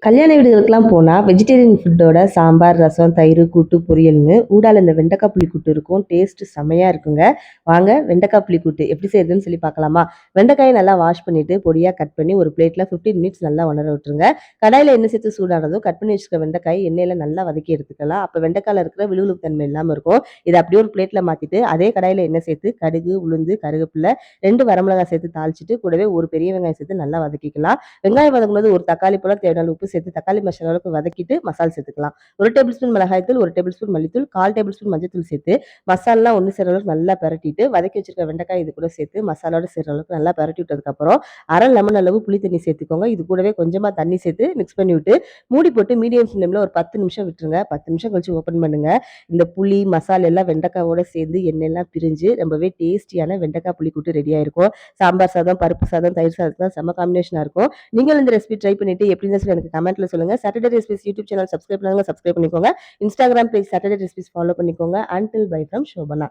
கல்யாண வீடுகளுக்கெல்லாம் போனா, வெஜிடேரியன் ஃபுட்டோட சாம்பார், ரசம், தயிரு, கூட்டு, பொரியல்னு ஊடால இந்த வெண்டைக்காய் புளிக்கூட்டு இருக்கும். டேஸ்ட்டு செம்மையா இருக்குங்க. வாங்க வெண்டைக்காய் புளிக்கூட்டு எப்படி செய்றதுன்னு சொல்லி பார்க்கலாமா? வெண்டைக்காய நல்லா வாஷ் பண்ணிட்டு, பொடியா கட் பண்ணி ஒரு பிளேட்ல 15 மினிட்ஸ் நல்லா உணர விட்டுருங்க. கடாயில எண்ணெய் சேர்த்து சூடானதும், கட் பண்ணி வச்சுருக்க வெண்டைக்காய எண்ணெயில நல்லா வதக்கி எடுத்துக்கலாம். அப்ப வெண்டைக்காயில இருக்கிற விழுவிழுப்பு தன்மை இல்லாம இருக்கும். இத அப்படியே ஒரு பிளேட்ல மாத்திட்டு, அதே கடாயில எண்ணெய் சேர்த்து கடுகு, உளுந்து, கருவேப்பிலை, 2 வரமிளகாய் சேர்த்து தாளிச்சுட்டு, கூடவே ஒரு பெரிய வெங்காயம் சேர்த்து நல்லா வதக்கிக்கலாம். வெங்காயம் வதக்கும்போது ஒரு தக்காளி பழம், தேவையான அளவு உப்பு சேர்த்து தக்காளி மசாலா அளவுக்கு வதக்கிட்டு மசால் சேர்த்துக்கலாம். 1 டேபிள் ஸ்பூன் மிளகாய் தூள், 1 டேபிள் ஸ்பூன் மல்லித்தூள், 1/4 டேபிள் ஸ்பூன் மஞ்சள்தூள் சேர்த்து மசாலாலாம் ஒண்ணு சேர அளவுக்கு நல்லா பெரட்டிட்டு, வதக்கி வச்சிருக்க வெண்டைக்காய் இது கூட சேர்த்து மசாலாவோட சேர்ற அளவுக்கு நல்லா பெரட்டி விட்டதுக்கப்புறம், 1/2 லெமன் அளவு புளி தண்ணி சேர்த்துக்கோங்க. இது கூடவே கொஞ்சமா தண்ணி சேர்த்து மிக்ஸ் பண்ணி விட்டு, மூடி போட்டு மீடியம் ஃப்ளேம்ல ஒரு 10 நிமிஷம் விட்டுருங்க. 10 நிமிஷம் கழிச்சு ஓப்பன் பண்ணுங்க. இந்த புளி, மசாலா எல்லாம் வெண்டைக்காவோட சேர்ந்து எண்ணெயெல்லாம் பிரிஞ்சு ரொம்பவே டேஸ்டியான வெண்டைக்காய் புளிக்கூட்டு ரெடியா இருக்கும். சாம்பார் சாதம், பருப்பு சாதம், தயிர் சாதத்துக்குலாம் செம்ம காம்பினேஷனா இருக்கும். நீங்களும் இந்த ரெசிபி ட்ரை பண்ணிட்டு எப்படி இருந்துச்சுன்னு சொல்லி எனக்கு கமெண்ட்ல சொல்லுங்க. Saturday recipes YouTube channel subscribe பண்ணாதவங்க சப்ஸ்கிரைப் பண்ணிக்கோங்க. Instagram page Saturday recipes follow பண்ணிக்கோங்க. Until bye from Shobana.